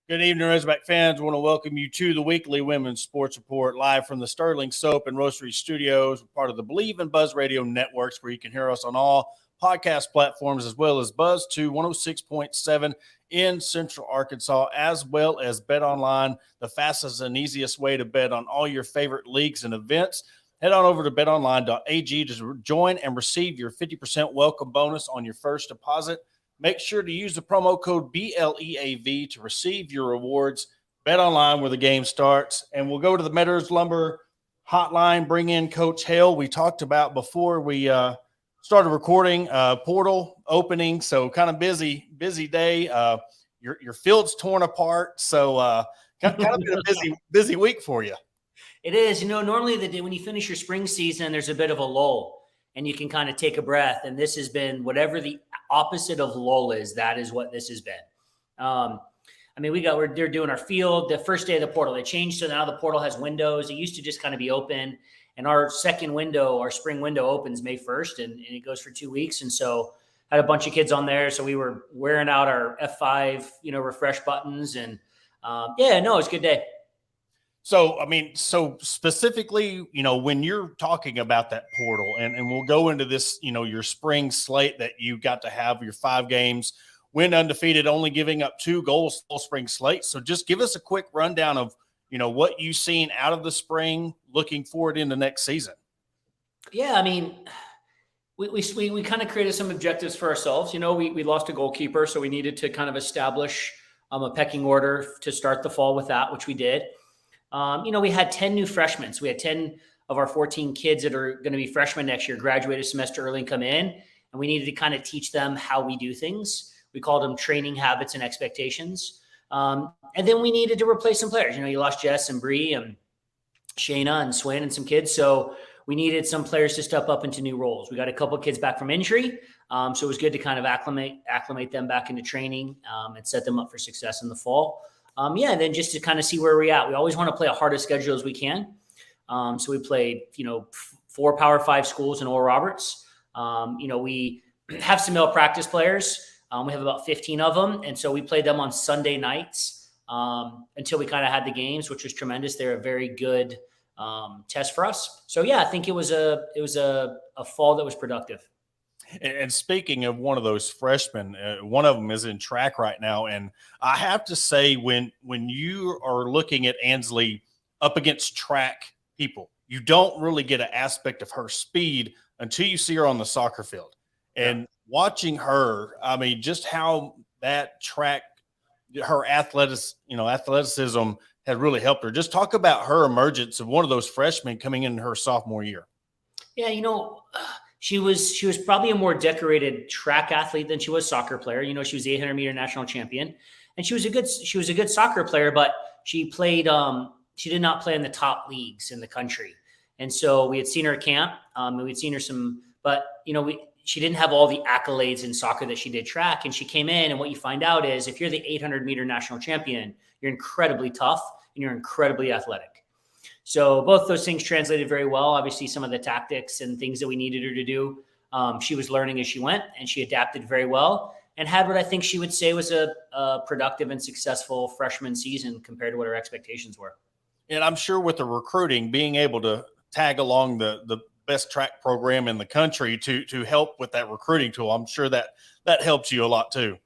Good evening, Razorback fans. I want to welcome you to the weekly Women's Sports Report live from the Sterling Soap and Roastery Studios, part of the Believe and Buzz Radio networks, where you can hear us on all podcast platforms, as well as Buzz 2 106.7 in Central Arkansas, as well as Bet Online, the fastest and easiest way to bet on all your favorite leagues and events. Head on over to betonline.ag to join and receive your 50% welcome bonus on your first deposit. Make sure to use the promo code BLEAV to receive your rewards. Bet online where the game starts. And we'll go to the Meadows Lumber hotline, bring in Coach Hale. We talked about before we started recording portal opening, so kind of busy day. Your field's torn apart, so kind of been a busy week for you. It is. Normally when you finish your spring season, there's a bit of a lull and you can kind of take a breath. And this has been whatever the opposite of lull is. That is what this has been. They're doing our field the first day of the portal. They changed, so now the portal has windows. It used to just kind of be open, and our second window, our spring window, opens May 1st, and it goes for 2 weeks. And so had a bunch of kids on there, so we were wearing out our F5, refresh buttons, and it's a good day. So specifically, when you're talking about that portal, and we'll go into this, your spring slate that you got to have your 5 games, win undefeated, only giving up 2 goals full spring slate. So just give us a quick rundown of, what you've seen out of the spring, looking forward into next season. Yeah, we kind of created some objectives for ourselves. We lost a goalkeeper, so we needed to kind of establish a pecking order to start the fall with that, which we did. We had 10 new freshmen. So we had 10 of our 14 kids that are going to be freshmen next year, graduate a semester early and come in. And we needed to kind of teach them how we do things. We called them training habits and expectations. And then we needed to replace some players. You lost Jess and Bree and Shayna and Swin and some kids. So we needed some players to step up into new roles. We got a couple of kids back from injury. So it was good to kind of acclimate them back into training and set them up for success in the fall. And then just to kind of see where we're at. We always want to play a hardest schedule as we can. So we played, 4 Power 5 schools in Oral Roberts. We have some male practice players. We have about 15 of them. And so we played them on Sunday nights until we kind of had the games, which was tremendous. They're a very good test for us. So, I think it was a fall that was productive. And speaking of one of those freshmen, one of them is in track right now. And I have to say, when you are looking at Ansley up against track people, you don't really get an aspect of her speed until you see her on the soccer field. And watching her, just how that track, her athleticism has really helped her. Just talk about her emergence of one of those freshmen coming in her sophomore year. Yeah, She was probably a more decorated track athlete than she was soccer player. She was the 800 meter national champion, and she was a good soccer player, but she played. She did not play in the top leagues in the country, and so we had seen her at camp. And we'd seen her she didn't have all the accolades in soccer that she did track, and she came in. And what you find out is if you're the 800 meter national champion, you're incredibly tough and you're incredibly athletic. So both those things translated very well. Obviously, some of the tactics and things that we needed her to do, she was learning as she went, and she adapted very well and had what I think she would say was a productive and successful freshman season compared to what her expectations were. And I'm sure with the recruiting, being able to tag along the best track program in the country to help with that recruiting tool, I'm sure that helps you a lot too.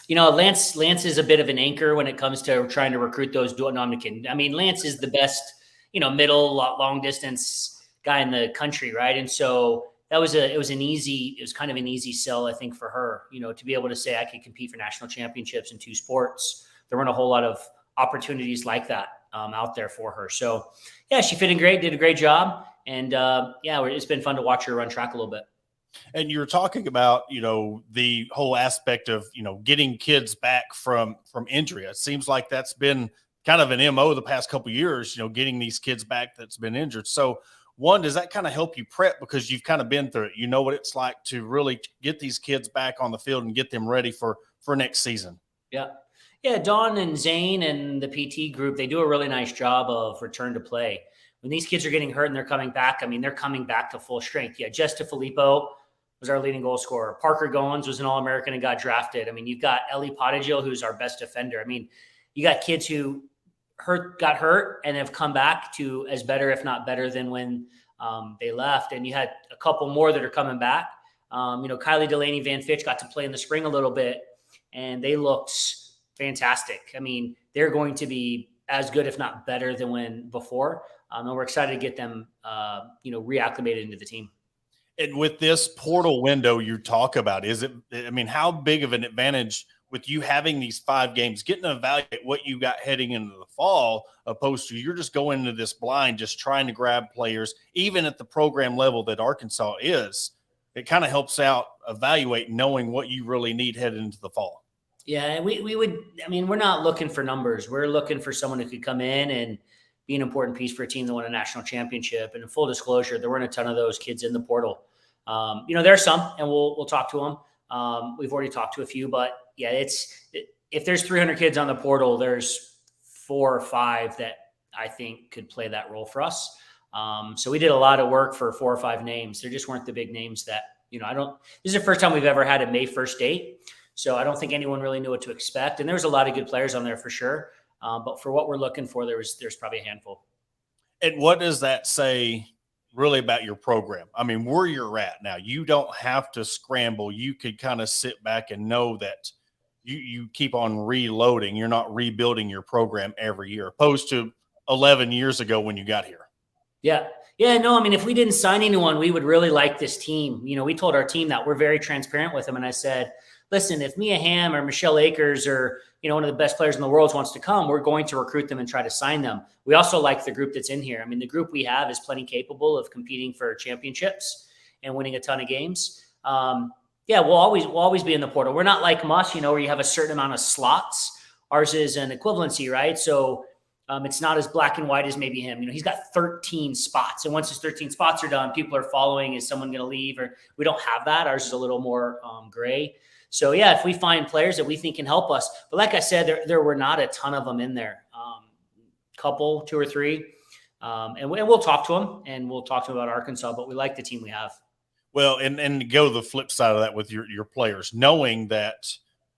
Lance is a bit of an anchor when it comes to trying to recruit those. Lance is the best middle, long distance guy in the country, right? And so it was kind of an easy sell, I think, for her, to be able to say I could compete for national championships in 2 sports. There weren't a whole lot of opportunities like that out there for her. So yeah, she fit in great, did a great job. And it's been fun to watch her run track a little bit. And you're talking about, the whole aspect of, getting kids back from injury. It seems like that's been kind of an MO the past couple of years, getting these kids back that's been injured. So one, does that kind of help you prep because you've kind of been through it? You know what it's like to really get these kids back on the field and get them ready for next season. Yeah. Yeah. Dawn and Zane and the PT group, they do a really nice job of return to play. When these kids are getting hurt and they're coming back, I mean, they're coming back to full strength. Yeah. Jessica Filippo was our leading goal scorer. Parker Goins was an All-American and got drafted. I mean, you've got Ellie Pottigil, who's our best defender. I mean, you got kids who got hurt and have come back to as better, if not better than when they left. And you had a couple more that are coming back. Kylie Delaney Van Fitch got to play in the spring a little bit, and they looked fantastic. I mean, they're going to be as good, if not better than when before. And we're excited to get them, reacclimated into the team. And with this portal window you talk about, how big of an advantage with you having these 5 games, getting to evaluate what you got heading into the fall, opposed to you're just going into this blind, just trying to grab players, even at the program level that Arkansas is, it kind of helps out evaluate knowing what you really need headed into the fall. Yeah. We're not looking for numbers. We're looking for someone who could come in and be an important piece for a team that won a national championship. And in full disclosure, there weren't a ton of those kids in the portal. There are some, and we'll talk to them. We've already talked to a few, but yeah, if there's 300 kids on the portal, there's 4 or 5 that I think could play that role for us. So we did a lot of work for 4 or 5 names. There just weren't the big names that, this is the first time we've ever had a May 1st date. So I don't think anyone really knew what to expect. And there was a lot of good players on there for sure. But for what we're looking for, there's probably a handful. And what does that say really about your program? I mean, where you're at now, you don't have to scramble. You could kind of sit back and know that you keep on reloading. You're not rebuilding your program every year, opposed to 11 years ago when you got here. Yeah. Yeah, no, if we didn't sign anyone, we would really like this team. We told our team that we're very transparent with them. And I said, listen, if Mia Hamm or Michelle Akers or, one of the best players in the world wants to come, we're going to recruit them and try to sign them. We also like the group that's in here. The group we have is plenty capable of competing for championships and winning a ton of games. We'll always be in the portal. We're not like Muss, where you have a certain amount of slots. Ours is an equivalency, right? So it's not as black and white as maybe him. He's got 13 spots. And once his 13 spots are done, people are following. Is someone going to leave? Or we don't have that. Ours is a little more gray. So yeah, if we find players that we think can help us, but like I said, there were not a ton of them in there, couple, 2 or 3, and we'll talk to them and we'll talk to them about Arkansas, but we like the team we have. Well, and go to the flip side of that with your players, knowing that,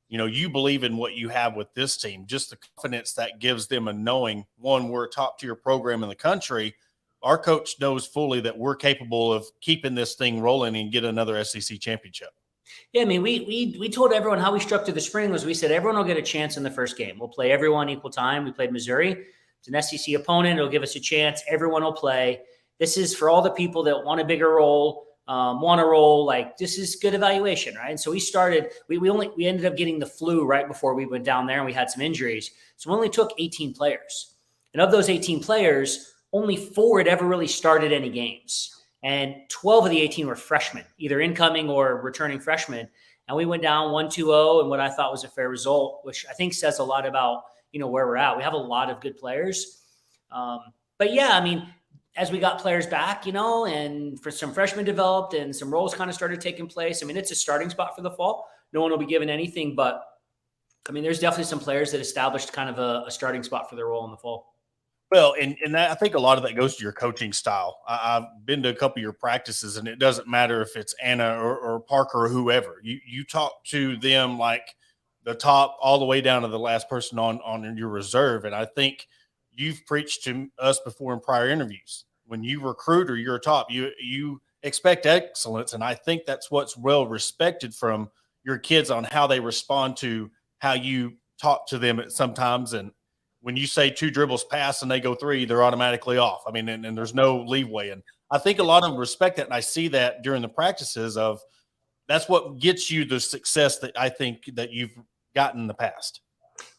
you believe in what you have with this team, just the confidence that gives them, and knowing, one, we're a top tier program in the country. Our coach knows fully that we're capable of keeping this thing rolling and get another SEC championship. Yeah, we told everyone how we structured the spring was we said everyone will get a chance in the first game. We'll play everyone equal time. We played Missouri. It's an SEC opponent. It'll give us a chance. Everyone will play. This is for all the people that want a bigger role, want a role. Like, this is good evaluation, right? And so we started. We ended up getting the flu right before we went down there, and we had some injuries. So we only took 18 players, and of those 18 players, only 4 had ever really started any games. And 12 of the 18 were freshmen, either incoming or returning freshmen. And we went down 1-2-0 and what I thought was a fair result, which I think says a lot about, where we're at. We have a lot of good players. But yeah, as we got players back, and for some freshmen developed and some roles kind of started taking place. It's a starting spot for the fall. No one will be given anything, but there's definitely some players that established kind of a starting spot for their role in the fall. Well, and I think a lot of that goes to your coaching style. I've been to a couple of your practices, and it doesn't matter if it's Anna or Parker or whoever. You talk to them like the top all the way down to the last person on your reserve. And I think you've preached to us before in prior interviews. When you recruit or you're a top, you expect excellence. And I think that's what's well respected from your kids on how they respond to how you talk to them at sometimes. And when you say 2 dribbles pass and they go 3, they're automatically off. And there's no leeway. And I think a lot of them respect that, and I see that during the practices of that's what gets you the success that I think that you've gotten in the past.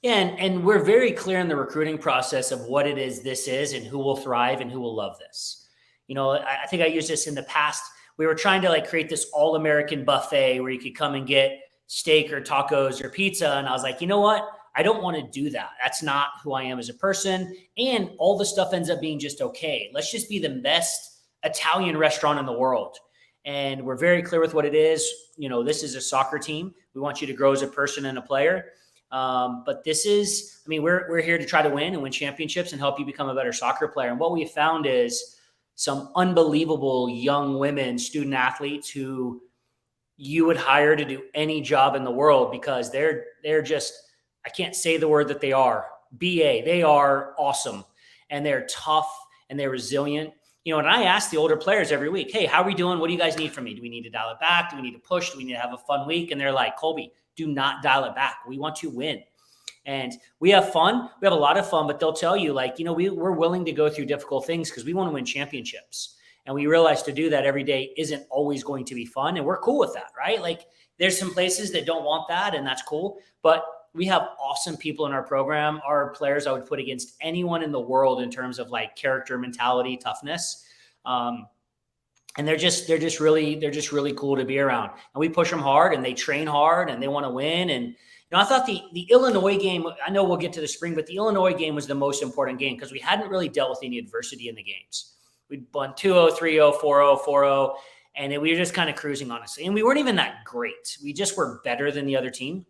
Yeah, and we're very clear in the recruiting process of what it is this is and who will thrive and who will love this. I think I used this in the past. We were trying to create this all-American buffet where you could come and get steak or tacos or pizza. And I was like, you know what? I don't want to do that. That's not who I am as a person. And all the stuff ends up being just okay. Let's just be the best Italian restaurant in the world. And we're very clear with what it is. This is a soccer team. We want you to grow as a person and a player. But this is, we're here to try to win and win championships and help you become a better soccer player. And what we have found is some unbelievable young women, student athletes who you would hire to do any job in the world because they're just, I can't say the word that they are, BA. They are awesome and they're tough and they're resilient. And I ask the older players every week, hey, how are we doing? What do you guys need from me? Do we need to dial it back? Do we need to push? Do we need to have a fun week? And they're like, Colby, do not dial it back. We want to win. And we have fun. We have a lot of fun, but they'll tell you we're willing to go through difficult things because we want to win championships. And we realize to do that every day isn't always going to be fun. And we're cool with that, right? There's some places that don't want that and that's cool. But we have awesome people in our program. Our players I would put against anyone in the world in terms of character, mentality, toughness. And they're just really cool to be around. And we push them hard and they train hard and they want to win. And I thought the Illinois game, I know we'll get to the spring, but the Illinois game was the most important game because we hadn't really dealt with any adversity in the games. We'd won 2-0, 3-0, 4-0, 4-0, and we were just kind of cruising, honestly. And we weren't even that great. We just were better than the other team.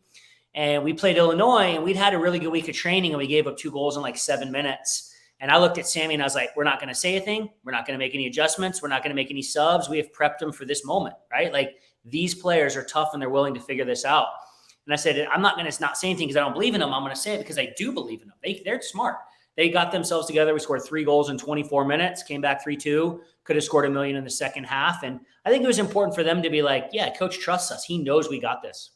And we played Illinois, and we'd had a really good week of training, and we gave up 2 goals in 7 minutes. And I looked at Sammy, and I was like, we're not going to say a thing. We're not going to make any adjustments. We're not going to make any subs. We have prepped them for this moment, right? These players are tough, and they're willing to figure this out. And I said, I'm not going to not say anything because I don't believe in them. I'm going to say it because I do believe in them. They're smart. They got themselves together. We scored 3 goals in 24 minutes, came back 3-2, could have scored $1 million in the second half. And I think it was important for them to be like, yeah, coach trusts us. He knows we got this.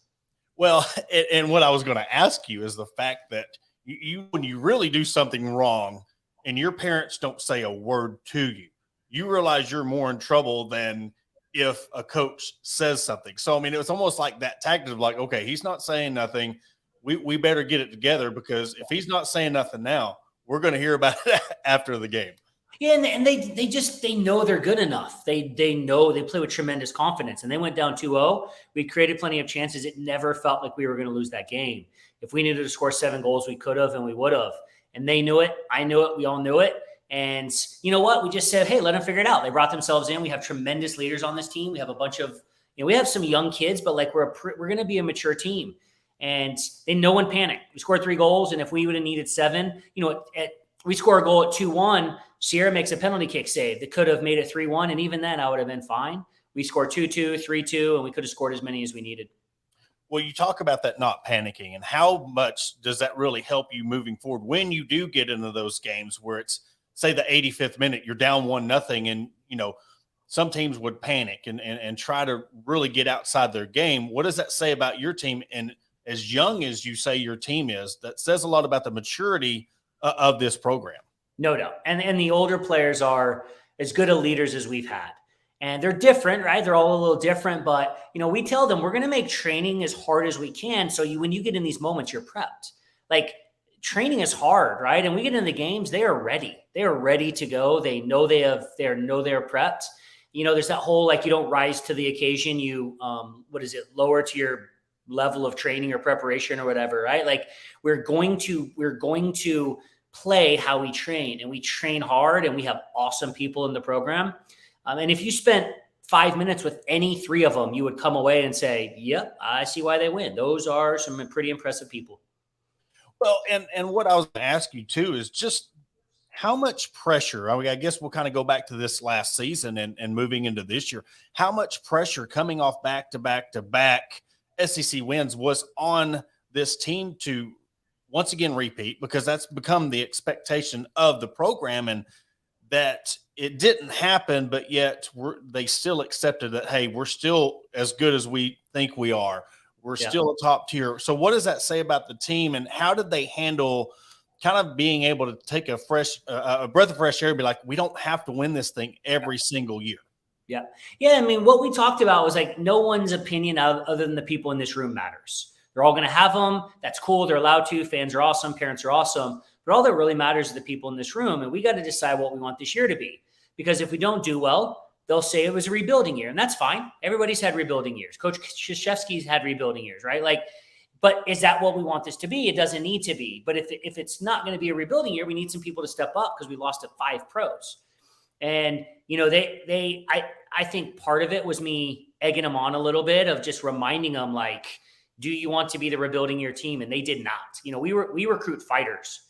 Well, and what I was going to ask you is the fact that you when you really do something wrong and your parents don't say a word to you, you realize you're more in trouble than if a coach says something. So, it was almost like that tactic of okay, he's not saying nothing. We better get it together because if he's not saying nothing now, we're going to hear about it after the game. Yeah, and they know they're good enough. They know they play with tremendous confidence. And they went down 2-0. We created plenty of chances. It never felt like we were going to lose that game. If we needed to score 7 goals, we could have and we would have. And they knew it. I knew it. We all knew it. And you know what? We just said, hey, let them figure it out. They brought themselves in. We have tremendous leaders on this team. We have a bunch of, we have some young kids, but we're going to be a mature team. And no one panicked. We scored 3 goals. And if we would have needed 7, we score a goal at 2-1. Sierra makes a penalty kick save that could have made it 3-1. And even then I would have been fine. We scored 2-2, 3-2, and we could have scored as many as we needed. Well, you talk about that not panicking and how much does that really help you moving forward when you do get into those games where it's, say, the 85th minute, you're down 1-0 and, some teams would panic and try to really get outside their game. What does that say about your team? And as young as you say your team is, that says a lot about the maturity of this program. No doubt. And the older players are as good of leaders as we've had. And they're different, right? They're all a little different, but we tell them we're going to make training as hard as we can. So when you get in these moments, you're prepped. Training is hard, right? And we get in the games, they are ready. They are ready to go. They know they're prepped. There's that whole, you don't rise to the occasion. You, lower to your level of training or preparation or whatever, right? We're going to play how we train, and we train hard, and we have awesome people in the program. And if you spent 5 minutes with any 3 of them, you would come away and say, yep, I see why they win. Those are some pretty impressive people. Well, and what I was going to ask you too is just how much pressure, I guess we'll kind of go back to this last season and moving into this year, how much pressure coming off back-to-back SEC wins was on this team to once again repeat, because that's become the expectation of the program, and that it didn't happen, but yet they still accepted that, hey, we're still as good as we think we are. We're still a top tier. So what does that say about the team, and how did they handle kind of being able to take a breath of fresh air and be like, we don't have to win this thing every single year. Yeah. Yeah. I mean, what we talked about was like no one's opinion other than the people in this room matters. They're all going to have them. That's cool. They're allowed to. Fans are awesome. Parents are awesome. But all that really matters is the people in this room. And we got to decide what we want this year to be. Because if we don't do well, they'll say it was a rebuilding year. And that's fine. Everybody's had rebuilding years. Coach Krzyzewski's had rebuilding years, right? Like, but is that what we want this to be? It doesn't need to be. But if it's not going to be a rebuilding year, we need some people to step up because we lost to 5 pros. And, you know, I think part of it was me egging them on a little bit of just reminding them, like, do you want to be the rebuilding year team? And they did not. You know, we recruit fighters.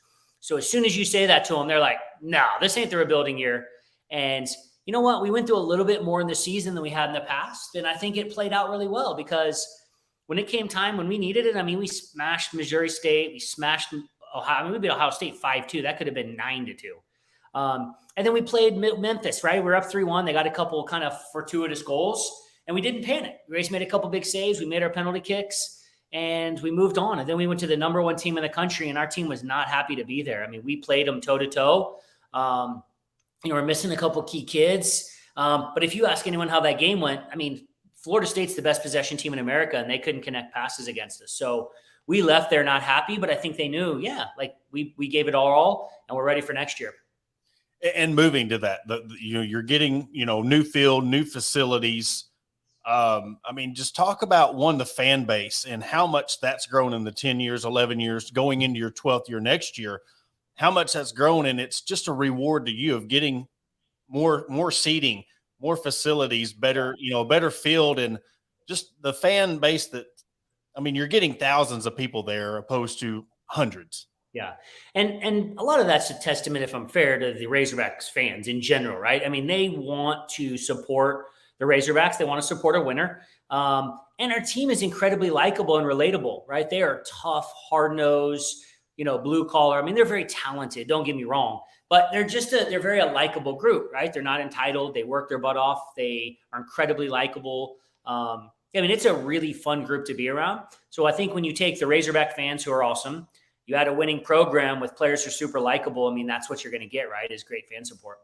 So as soon as you say that to them, they're like, no, this ain't the rebuilding year. And you know what? We went through a little bit more in the season than we had in the past. And I think it played out really well because when it came time, when we needed it, I mean, we smashed Missouri State. We smashed Ohio. I mean, we beat Ohio State 5-2. That could have been 9-2. And then we played Memphis, right? We're up 3-1. They got a couple kind of fortuitous goals, and we didn't panic. Grace made a couple big saves. We made our penalty kicks, and we moved on. And then we went to the number 1 team in the country, and our team was not happy to be there. I mean, we played them toe-to-toe. You know, we're missing a couple key kids. But if you ask anyone how that game went, I mean, Florida State's the best possession team in America, and they couldn't connect passes against us. So we left there not happy, but I think they knew, yeah, like we gave it all, and we're ready for next year. And moving to that, you're getting, new field, new facilities. I mean, just talk about the fan base and how much that's grown in the 10 years, 11 years, going into your 12th year next year, how much that's grown. And it's just a reward to you of getting more seating, more facilities, better field, and just the fan base that, I mean, you're getting thousands of people there opposed to hundreds. Yeah. And a lot of that's a testament, if I'm fair, to the Razorbacks fans in general, right? I mean, they want to support the Razorbacks. They want to support a winner. And our team is incredibly likable and relatable, right? They are tough, hard-nosed, blue collar. I mean, they're very talented. Don't get me wrong, but they're very a likable group, right? They're not entitled. They work their butt off. They are incredibly likable. I mean, it's a really fun group to be around. So I think when you take the Razorback fans who are awesome, you had a winning program with players who are super likable. I mean, that's what you're going to get, right, is great fan support.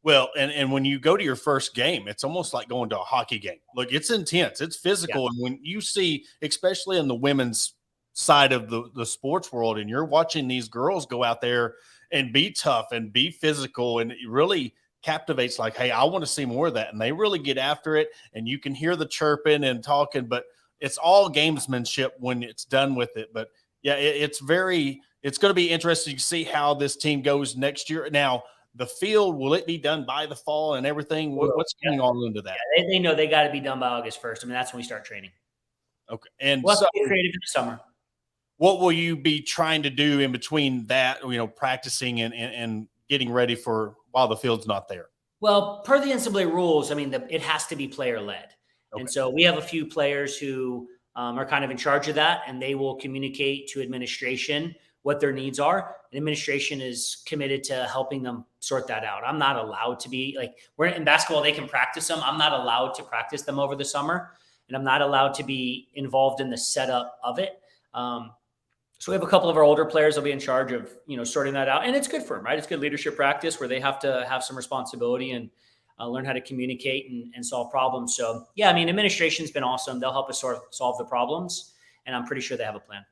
Well, and when you go to your first game, it's almost like going to a hockey game. Look, it's intense. It's physical. Yeah. And when you see, especially in the women's side of the sports world, and you're watching these girls go out there and be tough and be physical, and it really captivates, like, hey, I want to see more of that. And they really get after it, and you can hear the chirping and talking, but it's all gamesmanship when it's done with it. But yeah, it's going to be interesting to see how this team goes next year. Now, the field, will it be done by the fall and everything? What's going on into that? Yeah, they know they got to be done by August 1st. I mean, that's when we start training. Okay. And we'll get creative in the summer. What will you be trying to do in between that, practicing and getting ready for while the field's not there? Well, per the NCAA rules, I mean, it has to be player-led. Okay. And so we have a few players who are kind of in charge of that, and they will communicate to administration what their needs are. And administration is committed to helping them sort that out. I'm not allowed to be we're in basketball, they can practice them. I'm not allowed to practice them over the summer, and I'm not allowed to be involved in the setup of it. So we have a couple of our older players that'll be in charge of, sorting that out. And it's good for them, right? It's good leadership practice where they have to have some responsibility and learn how to communicate and solve problems. So, yeah, I mean, administration's been awesome. They'll help us solve the problems, and I'm pretty sure they have a plan.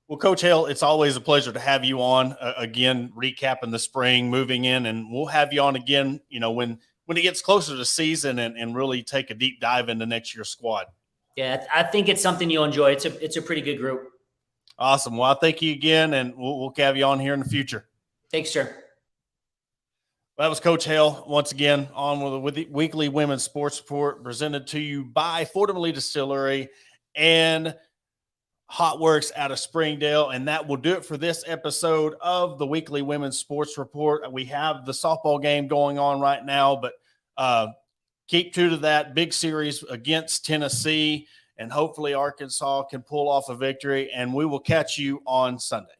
Well, Coach Hale, it's always a pleasure to have you on again, recapping the spring, moving in, and we'll have you on again, when it gets closer to season and really take a deep dive into next year's squad. Yeah, I think it's something you'll enjoy. It's a pretty good group. Awesome. Well, thank you again, and we'll have you on here in the future. Thanks, sir. Well, that was Coach Hale once again on with the weekly women's sports report presented to you by Fordham Lee Distillery and Hot Works out of Springdale. And that will do it for this episode of the weekly women's sports report. We have the softball game going on right now, but keep true to that big series against Tennessee, and hopefully Arkansas can pull off a victory, and we will catch you on Sunday.